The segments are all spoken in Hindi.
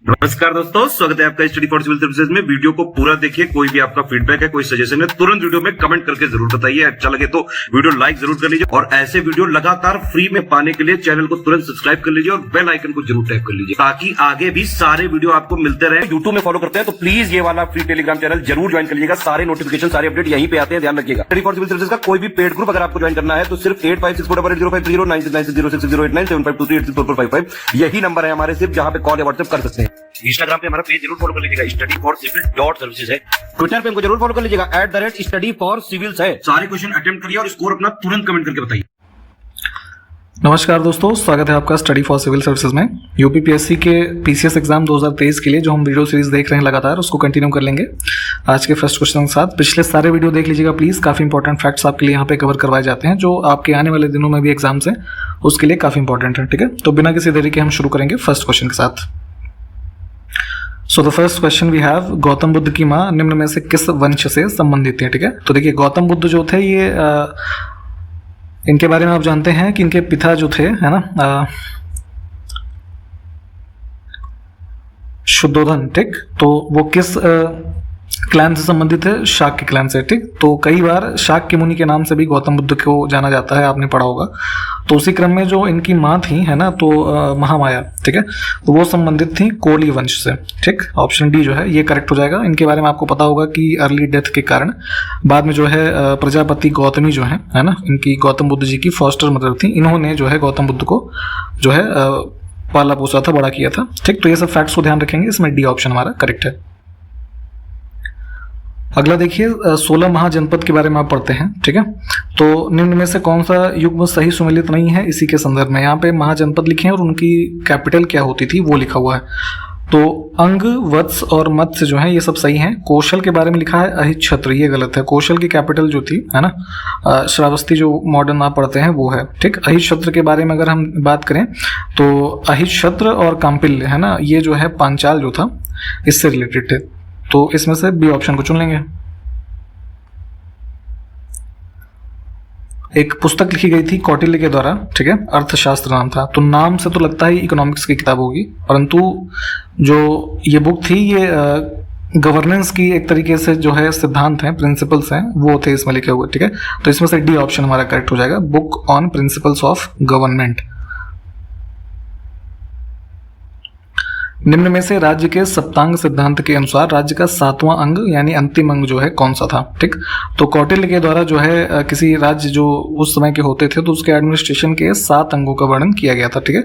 नमस्कार दोस्तों, स्वागत है आपका स्टडी फॉर सिविल सर्विसेज में। वीडियो को पूरा देखिए। कोई भी आपका फीडबैक है, कोई सजेशन है, तुरंत वीडियो में कमेंट करके जरूर बताइए। अच्छा लगे तो वीडियो लाइक जरूर कर लीजिए और ऐसे वीडियो लगातार फ्री में पाने के लिए चैनल को तुरंत सब्सक्राइब कर लीजिए और बेल आइकन को जरूर टैप कर लीजिए ताकि आगे भी सारे वीडियो आपको मिलते रहे। यूट्यूब में फॉलो करते हैं तो प्लीज ये वाला फ्री टेलीग्राम चैनल जरूर ज्वाइन कर लीजिएगा। सारे नोटिफिकेशन, सारे अपडेट यहीं पे आते हैं, ध्यान रखिएगा। स्टडी फॉर सिविल सर्विसेज का कोई भी पेड ग्रुप अगर आपको ज्वाइन करना है तो सिर्फ 856480560660897523864455 यही नंबर है हमारे, सिर्फ जहां पे कॉल या व्हाट्सएप कर सकते हैं। इंस्टाग्राम पे हमारा पेज जरूर फॉलो कर लीजिएगा, स्टडी फॉर सिविल .सर्विसेज है। ट्विटर पे हमको जरूर फॉलो कर लीजिएगा, @study for civils है। सारे क्वेश्चन अटेम्प्ट करिए और स्कोर अपना तुरंत कमेंट करके बताइए। नमस्कार दोस्तों, स्वागत है आपका स्टडी फॉर सिविल सर्विसेज में। यूपीपीएससी के पीसीएस एग्जाम 2023 के लिए जो हम वीडियो सीरीज देख रहे हैं लगातार, उसको कंटिन्यू कर लेंगे आज के फर्स्ट क्वेश्चन के साथ। पिछले सारे वीडियो देख लीजिएगा प्लीज, काफी इंपॉर्टेंट फैक्ट्स आपके लिए यहाँ पे कवर करवाए जाते हैं जो आपके आने वाले दिनों में भी एग्जाम्स हैं उसके लिए काफी इंपॉर्टेंट है। ठीक है, तो बिना किसी देरी के हम शुरू करेंगे फर्स्ट क्वेश्चन के साथ। So the first question we have, Gautam Buddha की माँ निम्न में से किस वंश से संबंधित है? ठीक है, तो देखिए गौतम बुद्ध जो थे ये इनके बारे में आप जानते हैं कि इनके पिता जो थे, है ना, शुद्धोधन। ठीक, तो वो किस क्लैन से संबंधित है? शाक्य क्लैन से। ठीक, तो कई बार शाक्य मुनि के नाम से भी गौतम बुद्ध को जाना जाता है, आपने पढ़ा होगा। तो उसी क्रम में जो इनकी माँ थी, है ना, तो महामाया, ठीक है, तो वो संबंधित थी कोली वंश से। ठीक, ऑप्शन डी जो है ये करेक्ट हो जाएगा। इनके बारे में आपको पता होगा कि अर्ली डेथ के कारण बाद में जो है प्रजापति गौतमी जो है ना, इनकी गौतम बुद्ध जी की फॉस्टर मदर थी। इन्होंने जो है गौतम बुद्ध को जो है पाला पोसा था, बड़ा किया था। ठीक, तो ये सब फैक्ट्स को ध्यान रखेंगे, इसमें डी ऑप्शन हमारा करेक्ट है। अगला देखिए, 16 महाजनपद के बारे में आप पढ़ते हैं। ठीक है, तो निम्न में से कौन सा युग्म सही सुमेलित नहीं है? इसी के संदर्भ में यहाँ पे महाजनपद लिखे हैं और उनकी कैपिटल क्या होती थी वो लिखा हुआ है। तो अंग, वत्स और मत्स्य जो है ये सब सही हैं। कौशल के बारे में लिखा है अहिच्छत्र, ये गलत है। कौशल की कैपिटल जो थी, है ना, श्रावस्ती जो मॉडर्न आप पढ़ते हैं वो है। ठीक, अहिच्छत्र के बारे में अगर हम बात करें तो अहिच्छत्र और काम्पिल्य, है ना, ये जो है पांचाल जो था इससे रिलेटेड थे। तो इसमें से बी ऑप्शन को चुन लेंगे। एक पुस्तक लिखी गई थी कौटिल्य के द्वारा, ठीक है, अर्थशास्त्र नाम था। तो नाम से तो लगता है इकोनॉमिक्स की किताब होगी, परंतु जो ये बुक थी ये गवर्नेंस की एक तरीके से जो है सिद्धांत हैं, प्रिंसिपल्स हैं, वो थे इसमें लिखे हुए। ठीक है, तो इसमें से डी ऑप्शन हमारा करेक्ट हो जाएगा, book on principles of government. निम्न में से राज्य के सप्तांग सिद्धांत के अनुसार राज्य का 7वां अंग यानी अंतिम अंग जो है कौन सा था? ठीक, तो कौटिल्य के द्वारा जो है किसी राज्य जो उस समय के होते थे तो उसके एडमिनिस्ट्रेशन के 7 अंगों का वर्णन किया गया था। ठीक है,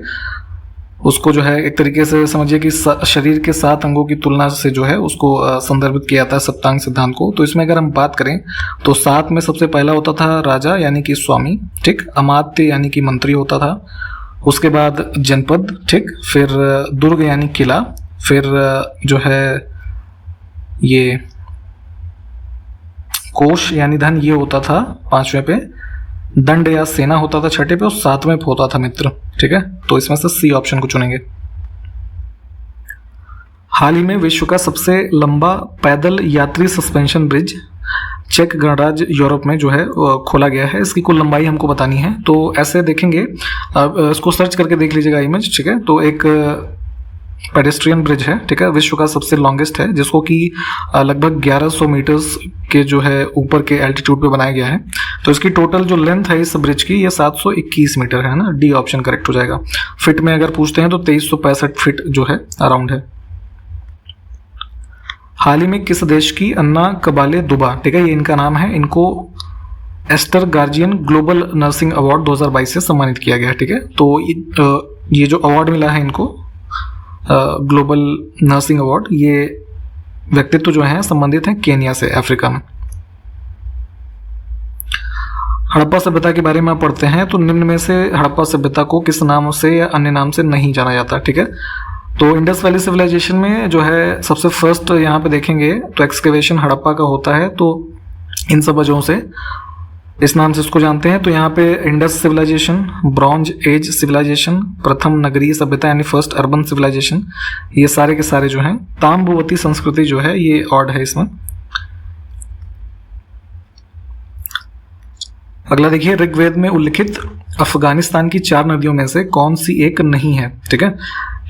उसको जो है एक तरीके से समझिए कि शरीर के 7 अंगों की तुलना से जो है उसको संदर्भित किया था सप्तांग सिद्धांत को। तो इसमें अगर हम बात करें तो 7 में सबसे पहला होता था राजा यानी कि स्वामी। ठीक, अमात्य यानी कि मंत्री होता था, उसके बाद जनपद, ठीक, फिर दुर्ग यानी किला, फिर जो है ये कोष यानी धन ये होता था 5वें पे, दंड या सेना होता था 6ठे पे और 7वें पे होता था मित्र। ठीक है, तो इसमें से सी ऑप्शन को चुनेंगे। हाल ही में विश्व का सबसे लंबा पैदल यात्री सस्पेंशन ब्रिज चेक गणराज्य यूरोप में जो है खोला गया है। इसकी कुल लंबाई हमको बतानी है, तो ऐसे देखेंगे, इसको सर्च करके देख लीजिएगा इमेज। ठीक है, तो एक पेडेस्ट्रियन ब्रिज है, ठीक है, विश्व का सबसे लॉन्गेस्ट है, जिसको कि लगभग 1100 मीटर्स के जो है ऊपर के एल्टीट्यूड पे बनाया गया है। तो इसकी टोटल जो लेंथ है इस ब्रिज की ये 721 मीटर है ना, डी ऑप्शन करेक्ट हो जाएगा। फिट में अगर पूछते हैं तो 2365 फिट जो है अराउंड है। हाल ही में किस देश की अन्ना कबाले दुबा, ठीक है, ये इनका नाम है, इनको Aster Guardian Global Nursing Award 2022 से सम्मानित किया गया है। ठीक है, तो ये जो अवार्ड मिला है इनको ग्लोबल नर्सिंग अवार्ड, ये व्यक्तित्व जो है संबंधित हैं केनिया से, अफ्रीका में। हड़प्पा सभ्यता के बारे में आप पढ़ते हैं तो निम्न में से हड़प्पा सभ्यता को किस नाम से या अन्य नाम से नहीं जाना जाता? ठीक है, तो इंडस वैली सिविलाइजेशन में जो है सबसे फर्स्ट यहाँ पे देखेंगे तो एक्सकेवेशन हड़प्पा का होता है, तो इन सब वजहों से इस नाम से इसको जानते हैं। तो यहाँ पे Indus civilisation, bronze age civilisation, प्रथम नगरीय सभ्यता यानी फर्स्ट अर्बन सिविलाइजेशन, ये सारे के सारे जो हैं। ताम्रवती संस्कृति जो है ये ऑड है इसमें। अगला देखिए, ऋग्वेद में उल्लिखित अफगानिस्तान की 4 नदियों में से कौन सी एक नहीं है? ठीक है,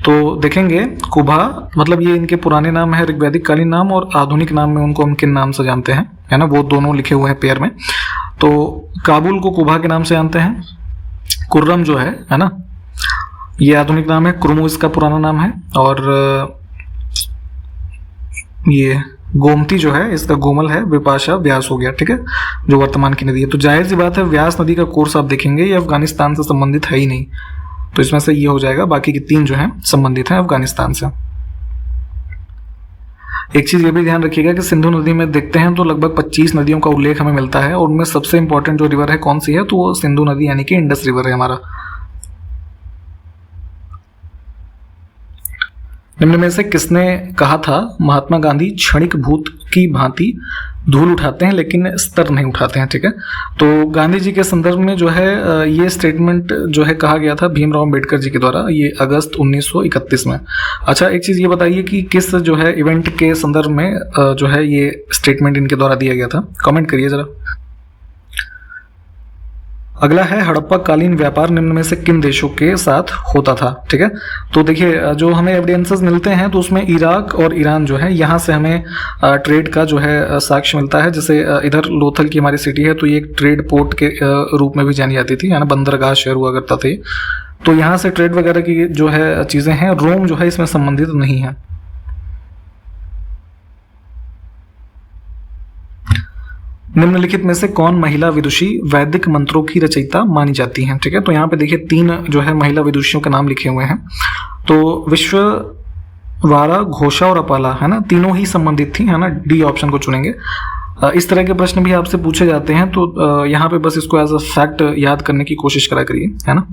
तो देखेंगे कुभा, मतलब ये इनके पुराने नाम है, ऋग्वैदिक कालीन नाम, और आधुनिक नाम में उनको हम किन नाम से जानते हैं, है ना, वो दोनों लिखे हुए हैं पेयर में। तो काबुल को कुभा के नाम से जानते हैं। कुर्रम जो है ना, ये आधुनिक नाम है, कुर्मू इसका पुराना नाम है। और ये गोमती जो है इसका गोमल है, विपाशा व्यास हो गया, ठीक है, जो वर्तमान की नदी है। तो जाहिर सी बात है व्यास नदी का कोर्स आप देखेंगे ये अफगानिस्तान से संबंधित है ही नहीं, तो इसमें से ये हो जाएगा। बाकी की 3 जो है संबंधित हैं अफगानिस्तान से। एक चीज ये भी ध्यान रखिएगा कि सिंधु नदी में देखते हैं तो लगभग 25 नदियों का उल्लेख हमें मिलता है, और उनमें सबसे इंपॉर्टेंट जो रिवर है कौन सी है, तो वो सिंधु नदी यानी कि इंडस रिवर है हमारा। निम्न में से किसने कहा था महात्मा गांधी क्षणिक भूत की भांति धूल उठाते हैं लेकिन स्तर नहीं उठाते हैं, ठीक है। तो गांधी जी के संदर्भ में जो है ये स्टेटमेंट जो है कहा गया था भीमराव अंबेडकर जी के द्वारा, ये अगस्त 1931 में। अच्छा, एक चीज ये बताइए कि किस जो है इवेंट के संदर्भ में जो है ये स्टेटमेंट इनके द्वारा दिया गया था, कमेंट करिए जरा। अगला है हड़प्पा कालीन व्यापार निम्न में से किन देशों के साथ होता था, ठीक है। तो देखिए जो हमें एविडेंसेस मिलते हैं तो उसमें इराक और ईरान जो है यहाँ से हमें ट्रेड का जो है साक्ष्य मिलता है। जैसे इधर लोथल की हमारी सिटी है तो ये एक ट्रेड पोर्ट के रूप में भी जानी जाती थी, है ना, बंदरगाह शहर हुआ करता था। तो यहाँ से ट्रेड वगैरह की जो है चीज़ें हैं। रोम जो है इसमें संबंधित नहीं है। निम्नलिखित में से कौन महिला विदुषी वैदिक मंत्रों की रचयिता मानी जाती हैं, ठीक है। तो यहाँ पे देखिए 3 जो है महिला विदुषियों के नाम लिखे हुए हैं। तो विश्ववारा, घोषा और अपाला, है ना, तीनों ही संबंधित थी, है ना। डी ऑप्शन को चुनेंगे। इस तरह के प्रश्न भी आपसे पूछे जाते हैं तो यहाँ पे बस इसको एज अ फैक्ट याद करने की कोशिश करा करिए, है ना।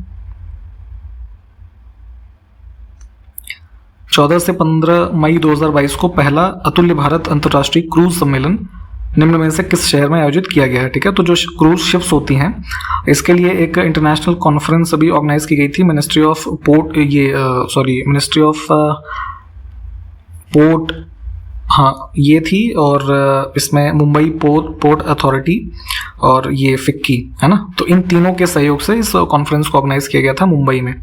14 से 15 मई 2022 को पहला अतुल्य भारत अंतर्राष्ट्रीय क्रूज सम्मेलन निम्न में से किस शहर में आयोजित किया गया है, ठीक है। तो जो क्रूज शिप्स होती हैं इसके लिए एक इंटरनेशनल कॉन्फ्रेंस अभी ऑर्गेनाइज की गई थी मिनिस्ट्री ऑफ पोर्ट, हाँ ये थी। और इसमें मुंबई पोर्ट अथॉरिटी और ये फिक्की, है ना। तो इन तीनों के सहयोग से इस कॉन्फ्रेंस को ऑर्गेनाइज किया गया था मुंबई में।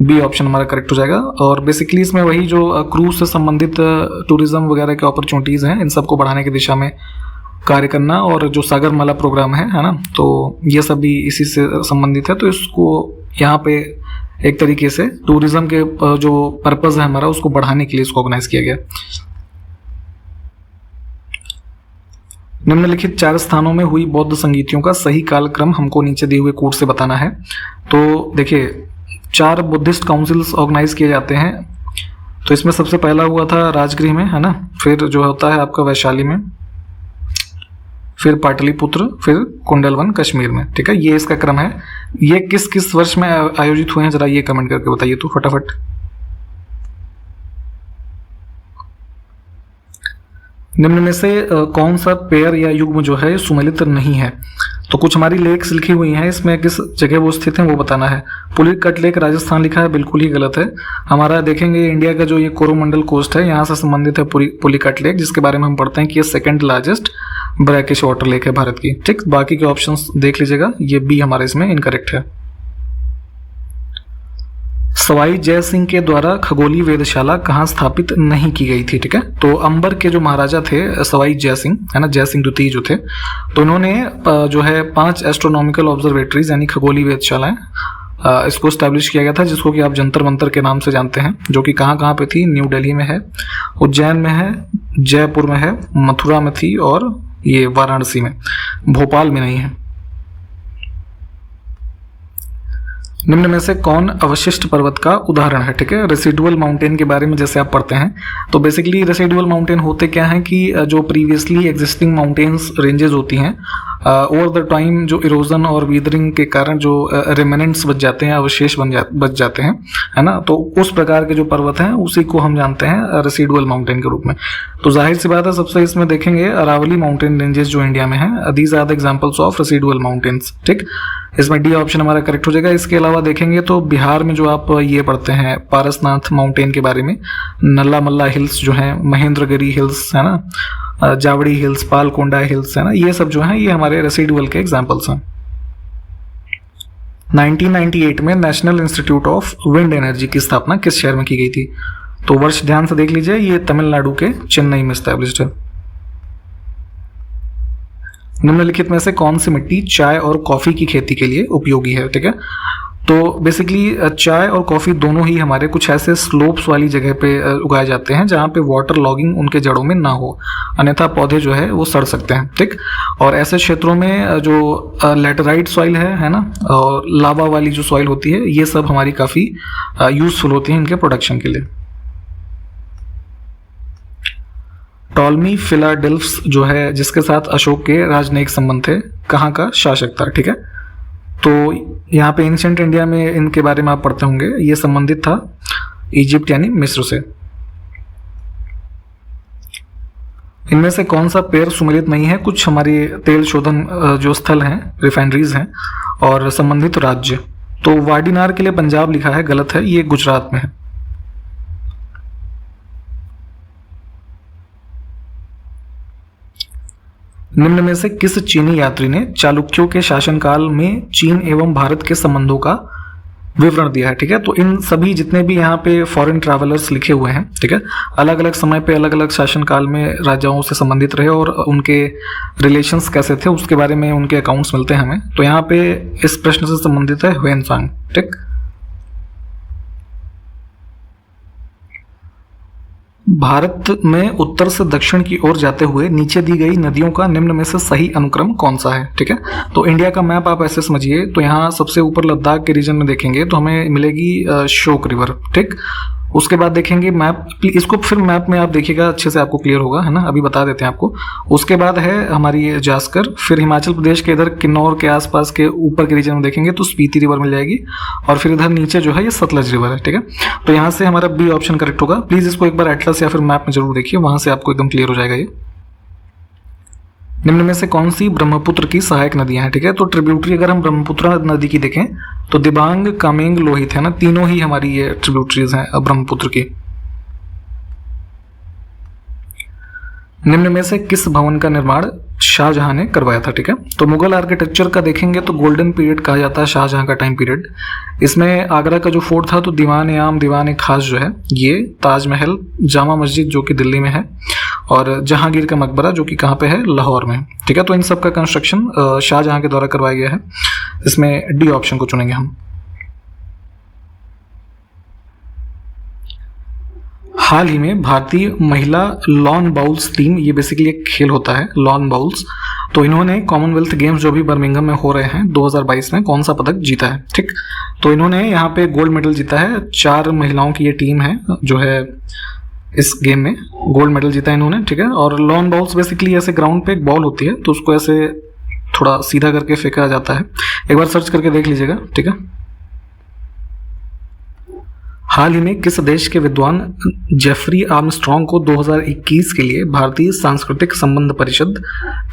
बी ऑप्शन हमारा करेक्ट हो जाएगा। और बेसिकली इसमें वही जो क्रूज से संबंधित टूरिज्म वगैरह के अपॉर्चुनिटीज़ हैं इन सबको बढ़ाने की दिशा में कार्य करना, और जो सागरमाला प्रोग्राम है ना, तो ये सब भी इसी से संबंधित है। तो इसको यहाँ पे एक तरीके से टूरिज्म के जो पर्पस है हमारा उसको बढ़ाने के लिए इसको ऑर्गेनाइज किया गया। निम्नलिखित 4 स्थानों में हुई बौद्ध संगीतियों का सही कालक्रम हमको नीचे दिए हुए कोड से बताना है। तो देखिए 4 बुद्धिस्ट काउंसिल्स ऑर्गेनाइज किए जाते हैं। तो इसमें सबसे पहला हुआ था राजगृह में, है ना, फिर जो होता है आपका वैशाली में, फिर पाटलिपुत्र, फिर कुंडलवन कश्मीर में, ठीक है। ये इसका क्रम है। ये किस किस वर्ष में आयोजित हुए हैं जरा ये कमेंट करके बताइए तो फटाफट। निम्न में से कौन सा पेयर या युग्म जो है सुमेलित नहीं है। तो कुछ हमारी लेक्स लिखी हुई हैं, इसमें किस जगह वो स्थित है वो बताना है। पुलिकट लेक राजस्थान लिखा है, बिल्कुल ही गलत है। हमारा देखेंगे इंडिया का जो ये कोरोमंडल कोस्ट है यहाँ से संबंधित है पुलिकट लेक, जिसके बारे में हम पढ़ते हैं कि ये 2nd largest brackish water lake है भारत की, ठीक। बाकी के ऑप्शंस देख लीजिएगा, ये बी हमारे इसमें इनकरेक्ट है। सवाई जय सिंह के द्वारा खगोलीय वेधशाला कहाँ स्थापित नहीं की गई थी, ठीक है। तो अंबर के जो महाराजा थे सवाई जय सिंह, है ना, जय सिंह द्वितीय जो थे, तो उन्होंने जो है 5 एस्ट्रोनॉमिकल ऑब्जर्वेटरीज यानी खगोलीय वेधशालाएं इसको स्टैब्लिश किया गया था, जिसको कि आप जंतर मंतर के नाम से जानते हैं, जो कि कहाँ कहाँ पे थी। न्यू दिल्ली में है, उज्जैन में है, जयपुर में है, मथुरा में थी, और ये वाराणसी में, भोपाल में नहीं है। निम्न में से कौन अवशिष्ट पर्वत का उदाहरण है, ठीक है। रेसिडुअल माउंटेन के बारे में जैसे आप पढ़ते हैं तो बेसिकली रेसिडुअल माउंटेन होते क्या हैं कि जो प्रीवियसली एग्जिस्टिंग माउंटेन्स रेंजेस होती हैं ओवर द टाइम जो इरोजन और वीदरिंग के कारण जो रिमेनेंट्स बच जाते हैं, अवशेष बच जाते हैं, है ना। तो उस प्रकार के जो पर्वत हैं उसी को हम जानते हैं रेसिडुअल माउंटेन के रूप में। तो जाहिर सी बात है सबसे इसमें देखेंगे अरावली माउंटेन रेंजेस जो इंडिया में हैं, these are the examples of residual mountains, ठीक। इसमें डी ऑप्शन हमारा करेक्ट हो जाएगा। इसके अलावा देखेंगे तो बिहार में जो आप ये पढ़ते हैं पारसनाथ माउंटेन के बारे में, नल्ला मल्ला हिल्स जो हैं, महेंद्रगिरी हिल्स, है ना, जावड़ी हिल्स, पालकोंडा हिल्स, है ना, ये सब जो हैं ये हमारे रेसिडुअल के एग्जांपल्स हैं। 1998 में national institute of wind energy की स्थापना किस शहर में की गई थी? तो वर्ष ध्यान से देख लीजिए, ये तमिलनाडु के चेन्नई में स्टैब्लिश्ड है। निम्नलिखित में से कौन सी मिट्टी चाय और कॉफी की खेती के लिए उपयोगी है? ठीक है, तो बेसिकली चाय और कॉफ़ी दोनों ही हमारे कुछ ऐसे स्लोप्स वाली जगह पे उगाए जाते हैं जहाँ पे वाटर लॉगिंग उनके जड़ों में ना हो, अन्यथा पौधे जो है वो सड़ सकते हैं। ठीक, और ऐसे क्षेत्रों में जो लैटेराइट सॉइल है ना, और लावा वाली जो सॉइल होती है, ये सब हमारी काफ़ी यूजफुल होती हैं इनके प्रोडक्शन के लिए। टॉलमी फिलाडेल्फ्स जो है, जिसके साथ अशोक के राजनयिक संबंध थे, कहाँ का शासक था? ठीक है, तो यहाँ पे एंशिएंट इंडिया में इनके बारे में आप पढ़ते होंगे, ये संबंधित था इजिप्ट यानी मिस्र से। इनमें से कौन सा पेड़ सुमेलित नहीं है? कुछ हमारी तेल शोधन जो स्थल हैं, रिफाइनरीज हैं और संबंधित राज्य। तो वाडीनार के लिए पंजाब लिखा है, गलत है, ये गुजरात में है। निम्न में से किस चीनी यात्री ने चालुक्यों के शासनकाल में चीन एवं भारत के संबंधों का विवरण दिया है? ठीक है, तो इन सभी जितने भी यहाँ पे फॉरेन ट्रैवलर्स लिखे हुए हैं, ठीक है, अलग अलग समय पे अलग अलग शासनकाल में राजाओं से संबंधित रहे और उनके रिलेशंस कैसे थे उसके बारे में उनके अकाउंट्स मिलते हैं हमें। तो यहाँ पे इस प्रश्न से संबंधित है ह्वेनसांग। ठीक, भारत में उत्तर से दक्षिण की ओर जाते हुए नीचे दी गई नदियों का निम्न में से सही अनुक्रम कौन सा है? ठीक है, तो इंडिया का मैप आप ऐसे समझिए, तो यहाँ सबसे ऊपर लद्दाख के रीजन में देखेंगे तो हमें मिलेगी शोक रिवर। ठीक, उसके बाद देखेंगे मैप, इसको फिर मैप में आप देखिएगा, अच्छे से आपको क्लियर होगा, है ना, अभी बता देते हैं आपको। उसके बाद है हमारी जास्कर, फिर हिमाचल प्रदेश के इधर किन्नौर के आसपास के ऊपर के रीजन में देखेंगे तो स्पीति रिवर मिल जाएगी, और फिर इधर नीचे जो है ये सतलज रिवर है। ठीक है, तो यहाँ से हमारा बी ऑप्शन करेक्ट होगा। प्लीज इसको एक बार एटलस या फिर मैप में जरूर देखिए, वहां से आपको एकदम क्लियर हो जाएगा ये। निम्न में से कौन सी ब्रह्मपुत्र की सहायक नदियां हैं? ठीक है, तो ट्रिब्यूटरी अगर हम ब्रह्मपुत्र नदी की देखें तो दिबांग, कामेंग, लोहित है ना, तीनों ही हमारी ये ट्रिब्यूटरीज हैं ब्रह्मपुत्र की। निम्न में से किस भवन का निर्माण शाहजहां ने करवाया था? ठीक है, तो मुगल आर्किटेक्चर का देखेंगे तो गोल्डन पीरियड कहा जाता है शाहजहां का टाइम पीरियड। इसमें आगरा का जो फोर्ट था तो दीवान-ए-आम, दीवान-ए-खास जो है ये, ताजमहल, जामा मस्जिद जो कि दिल्ली में है, और जहांगीर का मकबरा जो कि कहाँ पे है? लाहौर में। ठीक है, तो इन सब का कंस्ट्रक्शन शाहजहां के द्वारा करवाया गया है। इसमें डी ऑप्शन को चुनेंगे हम। हाल ही में भारतीय महिला लॉन बाउल्स टीम, ये बेसिकली एक खेल होता है लॉन बाउल्स, तो इन्होंने कॉमनवेल्थ गेम्स जो भी बर्मिंघम में हो रहे हैं 2022 में कौन सा पदक जीता है? ठीक, तो इन्होंने यहाँ पे गोल्ड मेडल जीता है। 4 महिलाओं की ये टीम है जो है इस गेम में गोल्ड मेडल जीता है इन्होंने। ठीक है, और लॉन बाउल्स बेसिकली ऐसे ग्राउंड पे एक बॉल होती है तो उसको ऐसे थोड़ा सीधा करके फेंका जाता है, एक बार सर्च करके देख लीजिएगा। ठीक है, हाल ही में किस देश के विद्वान जेफरी आर्मस्ट्रॉन्ग को 2021 के लिए भारतीय सांस्कृतिक संबंध परिषद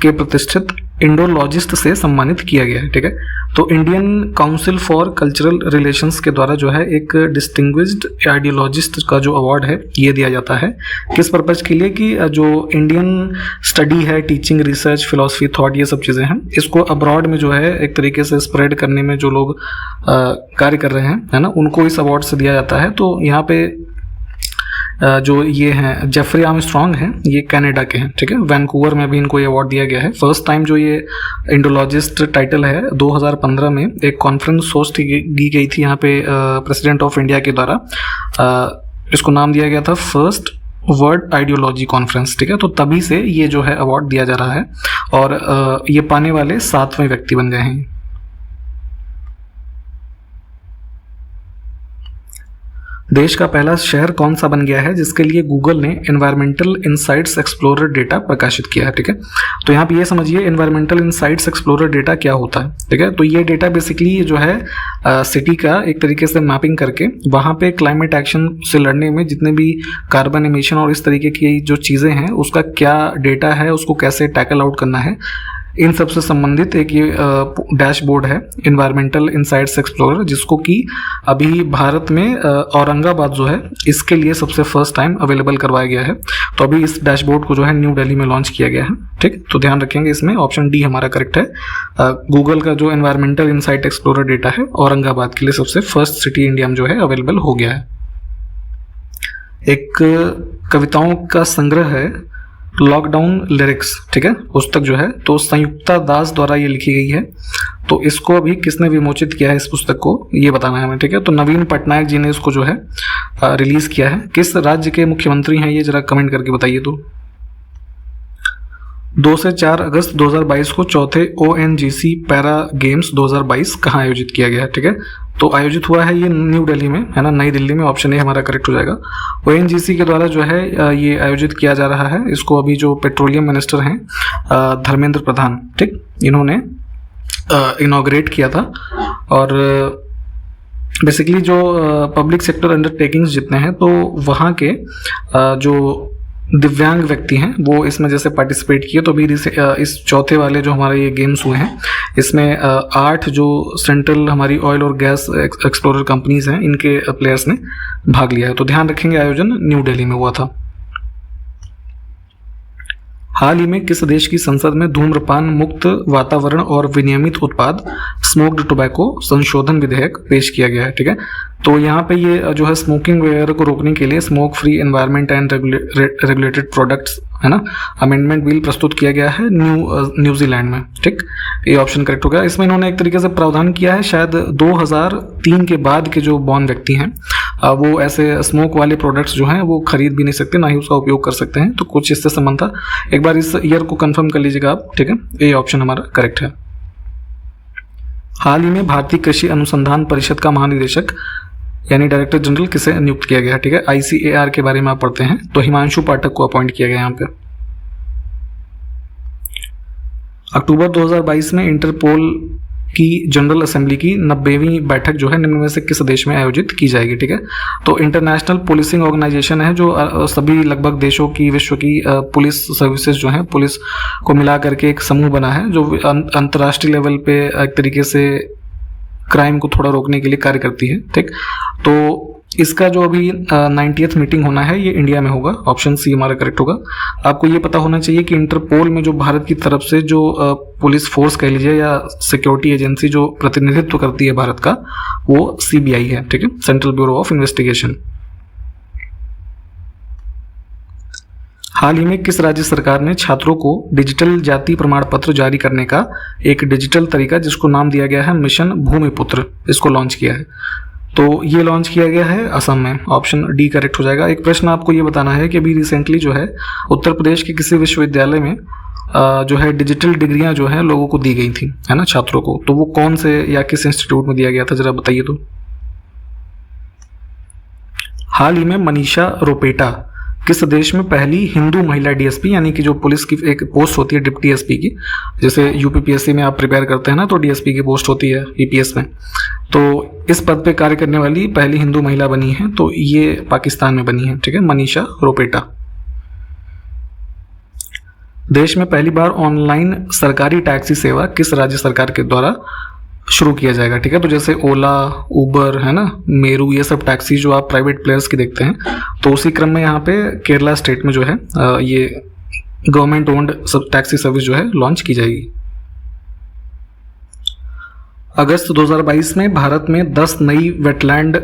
के प्रतिष्ठित इंडोलॉजिस्ट से सम्मानित किया गया है? ठीक है, तो Indian council for cultural relations के द्वारा जो है एक डिस्टिंग्विश्ड आइडियोलॉजिस्ट का जो अवार्ड है ये दिया जाता है किस पर्पज के लिए? कि जो इंडियन स्टडी है, टीचिंग, रिसर्च, फिलॉसफी, थॉट, ये सब चीज़ें हैं, इसको अब्रॉड में जो है एक तरीके से स्प्रेड करने में जो लोग कार्य कर रहे हैं, है ना, उनको इस अवार्ड से दिया जाता है। तो यहाँ पे जो ये हैं जेफरी आर्मस्ट्रॉन्ग हैं, ये कनाडा के हैं। ठीक है, वैंकूवर में भी इनको ये अवार्ड दिया गया है। फर्स्ट टाइम जो ये इंडोलॉजिस्ट टाइटल है 2015 में एक कॉन्फ्रेंस होस्ट की गई थी यहाँ पे प्रेसिडेंट ऑफ इंडिया के द्वारा। इसको नाम दिया गया था फर्स्ट वर्ल्ड आइडियोलॉजी कॉन्फ्रेंस। ठीक है, तो तभी से ये जो है अवार्ड दिया जा रहा है और ये पाने वाले 7वें व्यक्ति बन गए हैं। देश का पहला शहर कौन सा बन गया है जिसके लिए गूगल ने एनवायरमेंटल इनसाइट्स एक्सप्लोरर डेटा प्रकाशित किया है? ठीक है, तो यहाँ पे ये समझिए एनवायरमेंटल इनसाइट्स एक्सप्लोरर डेटा क्या होता है। ठीक है, तो ये डेटा बेसिकली जो है सिटी का एक तरीके से मैपिंग करके वहाँ पे क्लाइमेट एक्शन से लड़ने में जितने भी कार्बन एमिशन और इस तरीके की जो चीज़ें हैं उसका क्या डेटा है, उसको कैसे टैकल आउट करना है, इन सब से संबंधित एक ये डैशबोर्ड है एनवायरमेंटल इनसाइट्स एक्सप्लोरर, जिसको कि अभी भारत में औरंगाबाद जो है इसके लिए सबसे फर्स्ट टाइम अवेलेबल करवाया गया है। तो अभी इस डैशबोर्ड को जो है न्यू दिल्ली में लॉन्च किया गया है। ठीक, तो ध्यान रखेंगे इसमें ऑप्शन डी हमारा करेक्ट है। गूगल का जो एनवायरमेंटल इनसाइट एक्सप्लोरर डेटा है औरंगाबाद के लिए सबसे फर्स्ट सिटी इंडिया में जो है अवेलेबल हो गया है। एक कविताओं का संग्रह है लॉकडाउन लिरिक्स, ठीक है, पुस्तक जो है तो संयुक्ता दास द्वारा ये लिखी गई है। तो इसको अभी किसने विमोचित किया है इस पुस्तक को, ये बताना है हमें। ठीक है, तो नवीन पटनायक जी ने इसको जो है रिलीज किया है। किस राज्य के मुख्यमंत्री हैं ये जरा कमेंट करके बताइए। तो 2 से 4 अगस्त 2022 को चौथे ONGC पैरा गेम्स 2022 कहाँ आयोजित किया गया है। ठीक है, तो आयोजित हुआ है ये न्यू दिल्ली में, है ना, नई दिल्ली में। ऑप्शन ए हमारा करेक्ट हो जाएगा। ONGC के द्वारा जो है ये आयोजित किया जा रहा है। इसको अभी जो पेट्रोलियम मिनिस्टर हैं धर्मेंद्र प्रधान, ठीक, इन्होंने इनॉग्रेट किया था। और बेसिकली जो पब्लिक सेक्टर अंडरटेकिंग्स जितने हैं तो वहाँ के जो दिव्यांग व्यक्ति हैं वो इसमें जैसे पार्टिसिपेट किए। तो अभी इस चौथे वाले जो हमारे ये गेम्स हुए हैं इसमें 8 जो सेंट्रल हमारी ऑयल और गैस एक्सप्लोरर कंपनीज हैं इनके प्लेयर्स ने भाग लिया है। तो ध्यान रखेंगे आयोजन न्यू दिल्ली में हुआ था। हाल ही में किस देश की संसद में धूम्रपान मुक्त वातावरण और विनियमित उत्पाद स्मोक्ड टोबैको संशोधन विधेयक पेश किया गया है। ठीक है, तो यहाँ पे ये जो है स्मोकिंग वगैरह को रोकने के लिए smoke free environment and regulated products, है ना, अमेंडमेंट बिल प्रस्तुत किया गया है न्यूजीलैंड में। ठीक, ये ऑप्शन करेक्ट हो गया। इसमें इन्होंने एक तरीके से प्रावधान किया है, शायद 2003 के बाद के जो बॉर्न व्यक्ति हैं वो ऐसे स्मोक वाले प्रोडक्ट्स जो हैं वो खरीद भी नहीं सकते, ना ही उसका उपयोग कर सकते हैं। तो कुछ इससे संबंध था। एक बार इस ईयर को कंफर्म कर लीजिएगा आप। ठीक है, ये ऑप्शन हमारा करेक्ट है। हाल ही में भारतीय कृषि अनुसंधान परिषद का महानिदेशक यानी डायरेक्टर जनरल किसे नियुक्त किया गया। ठीक है, ICAR के बारे में आप पढ़ते हैं तो हिमांशु पाठक को अपॉइंट किया गया यहाँ पे। अक्टूबर 2022 में इंटरपोल की जनरल असेंबली की 90वीं बैठक जो है निम्न में से किस देश में आयोजित की जाएगी। ठीक है, तो इंटरनेशनल पुलिसिंग ऑर्गेनाइजेशन है जो सभी लगभग देशों की विश्व की पुलिस सर्विसेज जो है पुलिस को मिला करके एक समूह बना है जो अंतर्राष्ट्रीय लेवल पे एक तरीके से क्राइम को थोड़ा रोकने के लिए कार्य करती है। ठीक, तो इसका जो अभी 90th मीटिंग होना है ये इंडिया में होगा। ऑप्शन सी हमारा करेक्ट होगा। आपको ये पता होना चाहिए कि इंटरपोल में जो भारत की तरफ से जो पुलिस फोर्स कह लीजिए या सिक्योरिटी एजेंसी जो प्रतिनिधित्व करती है भारत का वो CBI है। ठीक है, सेंट्रल ब्यूरो ऑफ इन्वेस्टिगेशन। हाल ही में किस राज्य सरकार ने छात्रों को डिजिटल जाति प्रमाण पत्र जारी करने का एक डिजिटल तरीका जिसको नाम दिया गया है मिशन भूमिपुत्र, इसको लॉन्च किया है। तो ये लॉन्च किया गया है असम में। ऑप्शन डी करेक्ट हो जाएगा। एक प्रश्न आपको ये बताना है कि अभी रिसेंटली जो है उत्तर प्रदेश के किसी विश्वविद्यालय में जो है डिजिटल डिग्रियां जो है लोगों को दी गई थी, है ना, छात्रों को। तो वो कौन से या किस इंस्टीट्यूट में दिया गया था जरा बताइए। तो हाल ही में मनीषा रोपेटा किस देश में पहली हिंदू महिला DSP यानी कि जो पुलिस की एक पोस्ट होती है डिप्टी SP की, जैसे UPPSC में आप प्रिपेयर करते हैं ना तो DSP की पोस्ट होती है EPS में, तो इस पद पे कार्य करने वाली पहली हिंदू महिला बनी है। तो ये पाकिस्तान में बनी है। ठीक है, मनीषा रोपेटा। देश में पहली बार ऑनलाइन सरकारी टैक्सी सेवा किस राज्य सरकार के द्वारा शुरू किया जाएगा। ठीक है, तो जैसे ओला, उबर, है ना, मेरू, ये सब टैक्सी जो आप प्राइवेट प्लेयर्स की देखते हैं तो उसी क्रम में यहाँ पे केरला स्टेट में जो है ये गवर्नमेंट ओन्ड सब टैक्सी सर्विस जो है लॉन्च की जाएगी। अगस्त 2022 में भारत में 10 नई वेटलैंड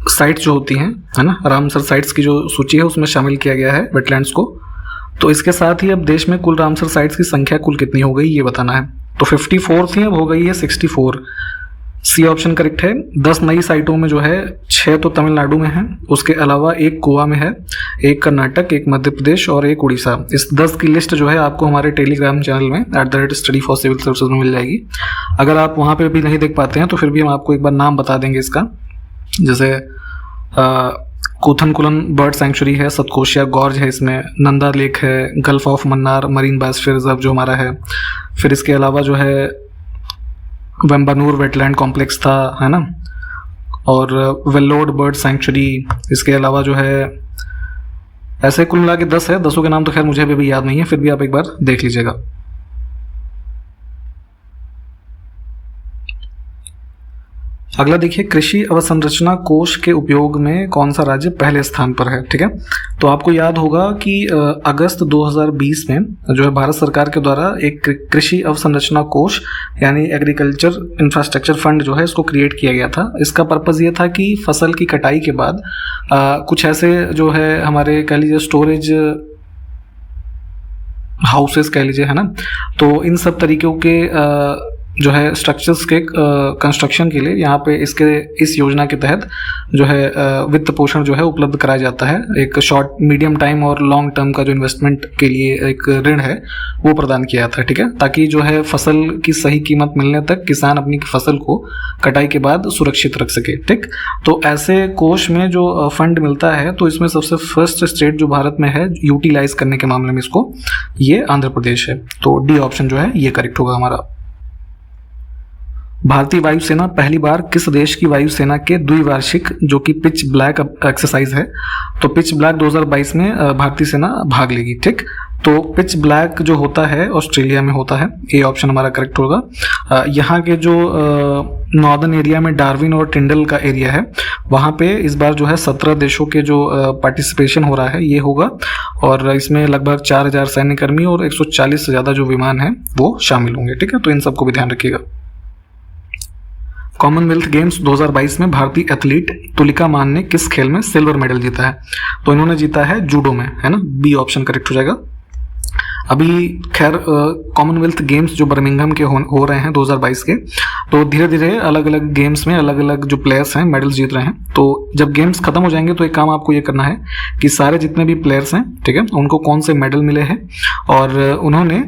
साइट्स जो होती हैं, है ना, रामसर साइट्स की जो सूची है उसमें शामिल किया गया है वेटलैंड्स को। तो इसके साथ ही अब देश में कुल रामसर साइट्स की संख्या कुल कितनी हो गई ये बताना है। तो 54 थी, अब हो गई है 64। सी ऑप्शन करेक्ट है। 10 नई साइटों में जो है 6 तो तमिलनाडु में है, उसके अलावा एक गोवा में है, एक कर्नाटक, एक मध्य प्रदेश और एक उड़ीसा। इस 10 की लिस्ट जो है आपको हमारे टेलीग्राम चैनल में @study for civil services में मिल जाएगी। अगर आप वहाँ पे भी नहीं देख पाते हैं तो फिर भी हम आपको एक बार नाम बता देंगे इसका। जैसे कोथनकुलन बर्ड सेंचुरी है, सतकोशिया गॉर्ज है, इसमें नंदा लेक है, gulf of Mannar marine biosphere reserve जो हमारा है, फिर इसके अलावा जो है वेम्बानूर वेटलैंड कॉम्प्लेक्स था, है ना, और वेल्लोड बर्ड सेंचुरी। इसके अलावा जो है ऐसे कुल मिला के 10 है। 10 के नाम तो खैर मुझे भी याद नहीं है, फिर भी आप एक बार देख लीजिएगा। अगला देखिए, कृषि अवसंरचना कोष के उपयोग में कौन सा राज्य पहले स्थान पर है। ठीक है, तो आपको याद होगा कि अगस्त 2020 में जो है भारत सरकार के द्वारा एक कृषि अवसंरचना कोष यानी एग्रीकल्चर इंफ्रास्ट्रक्चर फंड जो है इसको क्रिएट किया गया था। इसका पर्पज़ ये था कि फसल की कटाई के बाद कुछ ऐसे जो है हमारे कह लीजिए स्टोरेज हाउसेस कह लीजिए, है ना, तो इन सब तरीक़ों के जो है स्ट्रक्चर्स के कंस्ट्रक्शन के लिए यहाँ पे इस योजना के तहत जो है वित्त पोषण जो है उपलब्ध कराया जाता है। एक शॉर्ट मीडियम टाइम और लॉन्ग टर्म का जो इन्वेस्टमेंट के लिए एक ऋण है वो प्रदान किया जाता है। ठीक है, ताकि जो है फसल की सही कीमत मिलने तक किसान अपनी फसल को कटाई के बाद सुरक्षित रख सके। ठीक, तो ऐसे कोष में जो फंड मिलता है तो इसमें सबसे फर्स्ट स्टेट जो भारत में है यूटिलाइज करने के मामले में इसको, ये आंध्र प्रदेश है। तो डी ऑप्शन जो है ये करेक्ट होगा हमारा। भारतीय वायुसेना पहली बार किस देश की वायुसेना के द्विवार्षिक जो कि पिच ब्लैक एक्सरसाइज है, तो पिच ब्लैक 2022 में भारतीय सेना भाग लेगी। ठीक, तो पिच ब्लैक जो होता है ऑस्ट्रेलिया में होता है, ए ऑप्शन हमारा करेक्ट होगा। यहाँ के जो नॉर्दर्न एरिया में डार्विन और टिंडल का एरिया है वहाँ पे इस बार जो है 17 देशों के जो पार्टिसिपेशन हो रहा है ये होगा, और इसमें लगभग 4000 सैन्यकर्मी और 140 से ज़्यादा जो विमान हैं वो शामिल होंगे। ठीक है, तो इन सबको भी ध्यान रखिएगा। कॉमनवेल्थ गेम्स 2022 में भारतीय एथलीट तुलिका मान ने किस खेल में सिल्वर मेडल जीता है, तो इन्होंने जीता है जूडो में, है ना, बी ऑप्शन करेक्ट हो जाएगा। अभी खैर कॉमनवेल्थ गेम्स जो बर्मिंघम के हो रहे हैं 2022 के, तो धीरे धीरे अलग अलग गेम्स में अलग अलग जो प्लेयर्स हैं मेडल्स जीत रहे हैं। तो जब गेम्स खत्म हो जाएंगे तो एक काम आपको ये करना है कि सारे जितने भी प्लेयर्स हैं, ठीक है, उनको कौन से मेडल मिले हैं और उन्होंने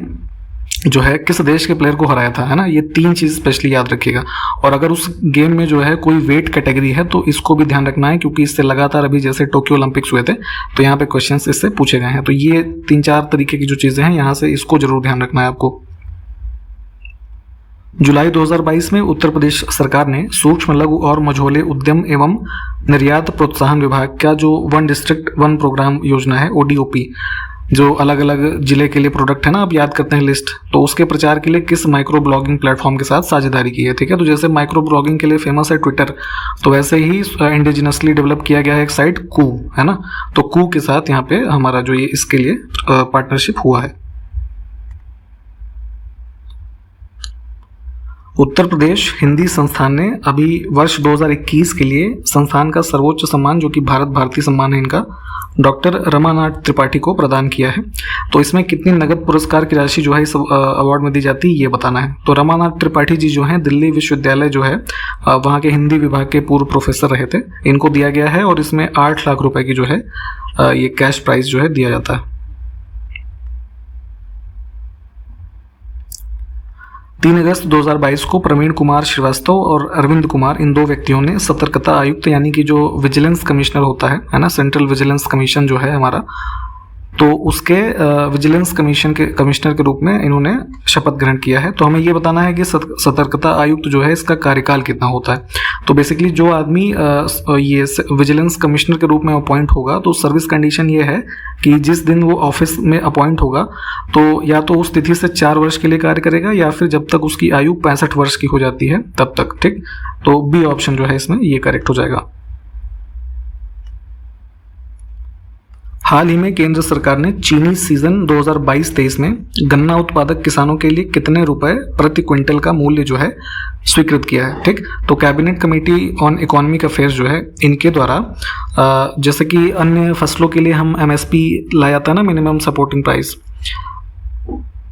जो है किस देश के प्लेयर को हराया था, है ना, ये 3 चीज़ स्पेशली याद रखिएगा। और अगर उस गेम में जो है कोई वेट कैटेगरी है तो इसको भी ध्यान रखना है, क्योंकि इससे लगातार अभी जैसे टोक्यो ओलंपिक्स हुए थे तो यहाँ पे क्वेश्चंस इससे पूछे गए हैं। तो ये 3-4 तरीके की जो चीज़ें हैं यहाँ से इसको जरूर ध्यान रखना है आपको। जुलाई 2022 में उत्तर प्रदेश सरकार ने सूक्ष्म लघु और मझोले उद्यम एवं निर्यात प्रोत्साहन विभाग का जो वन डिस्ट्रिक्ट वन प्रोग्राम योजना है ODOP, जो अलग अलग जिले के लिए प्रोडक्ट है ना, आप याद करते हैं लिस्ट, तो उसके प्रचार के लिए किस माइक्रो ब्लॉगिंग प्लेटफॉर्म के साथ साझेदारी की है। ठीक है, तो जैसे माइक्रो ब्लॉगिंग के लिए फेमस है ट्विटर, तो वैसे ही इंडिजिनसली डेवलप किया गया है एक साइट कू, है ना, तो कू के साथ यहाँ पे हमारा जो ये इसके लिए पार्टनरशिप हुआ है। उत्तर प्रदेश हिंदी संस्थान ने अभी वर्ष 2021 के लिए संस्थान का सर्वोच्च सम्मान जो कि भारत भारती सम्मान है इनका, डॉक्टर रमानाथ त्रिपाठी को प्रदान किया है। तो इसमें कितनी नगद पुरस्कार की राशि जो है इस अवार्ड में दी जाती है ये बताना है। तो रमानाथ त्रिपाठी जी जो हैं दिल्ली विश्वविद्यालय जो है वहाँ के हिंदी विभाग के पूर्व प्रोफेसर रहे थे, इनको दिया गया है और इसमें 8 लाख रुपए की जो है ये कैश प्राइज जो है दिया जाता है। 3 अगस्त 2022 को प्रवीण कुमार श्रीवास्तव और अरविंद कुमार, इन 2 व्यक्तियों ने सतर्कता आयुक्त यानी कि जो विजिलेंस कमिश्नर होता है ना, सेंट्रल विजिलेंस कमीशन जो है हमारा, तो उसके विजिलेंस कमिश्नर के रूप में इन्होंने शपथ ग्रहण किया है। तो हमें ये बताना है कि सतर्कता आयुक्त जो है इसका कार्यकाल कितना होता है। तो बेसिकली जो आदमी ये विजिलेंस कमिश्नर के रूप में अपॉइंट होगा तो सर्विस कंडीशन ये है कि जिस दिन वो ऑफिस में अपॉइंट होगा तो या तो उस तिथि से 4 वर्ष के लिए कार्य करेगा या फिर जब तक उसकी आयु 65 वर्ष की हो जाती है तब तक। ठीक, तो बी ऑप्शन जो है इसमें ये करेक्ट हो जाएगा। हाल ही में केंद्र सरकार ने चीनी सीजन 2022-23 में गन्ना उत्पादक किसानों के लिए कितने रुपए प्रति क्विंटल का मूल्य जो है स्वीकृत किया है। ठीक, तो cabinet committee on economic affairs जो है इनके द्वारा जैसे कि अन्य फसलों के लिए हम MSP लाया था ना, मिनिमम सपोर्टिंग प्राइस,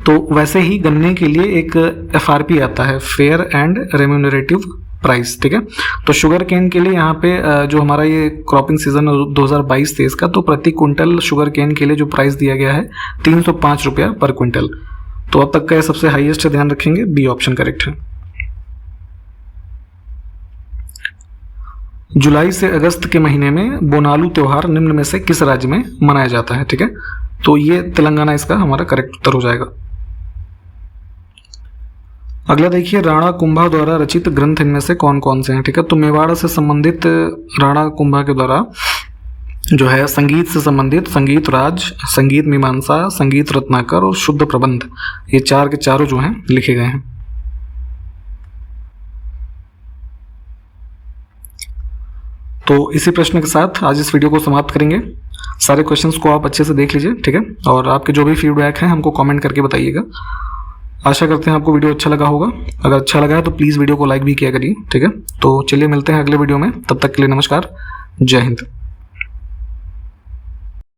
तो वैसे ही गन्ने के लिए एक FRP आता है, फेयर एंड रेम्यूनरेटिव प्राइस। ठीक है, तो शुगर केन के लिए यहाँ पे जो हमारा ये क्रॉपिंग सीजन 2022-23 का, तो प्रति क्विंटल शुगर केन के लिए जो प्राइस दिया गया है 305 रुपया पर क्विंटल। तो अब तक का सबसे हाईएस्ट ध्यान रखेंगे, बी ऑप्शन करेक्ट है। जुलाई से अगस्त के महीने में बोनालू त्योहार निम्न में से किस राज्य में मनाया जाता है। ठीक है, तो ये तेलंगाना इसका हमारा करेक्ट उत्तर हो जाएगा। अगला देखिए, राणा कुंभा द्वारा रचित ग्रंथ इनमें से कौन कौन से हैं। ठीक है, तो मेवाड़ से संबंधित राणा कुंभा के द्वारा जो है संगीत से संबंधित संगीत राज, संगीत मीमांसा, संगीत रत्नाकर और शुद्ध प्रबंध, ये 4 के चारों जो हैं लिखे गए हैं। तो इसी प्रश्न के साथ आज इस वीडियो को समाप्त करेंगे। सारे क्वेश्चंस को आप अच्छे से देख लीजिए, ठीक है, और आपके जो भी फीडबैक है हमको कमेंट करके बताइएगा। आशा करते हैं आपको वीडियो अच्छा लगा होगा। अगर अच्छा लगा है तो प्लीज़ वीडियो को लाइक भी किया करिए, ठीक है। तो चलिए मिलते हैं अगले वीडियो में, तब तक के लिए नमस्कार, जय हिंद।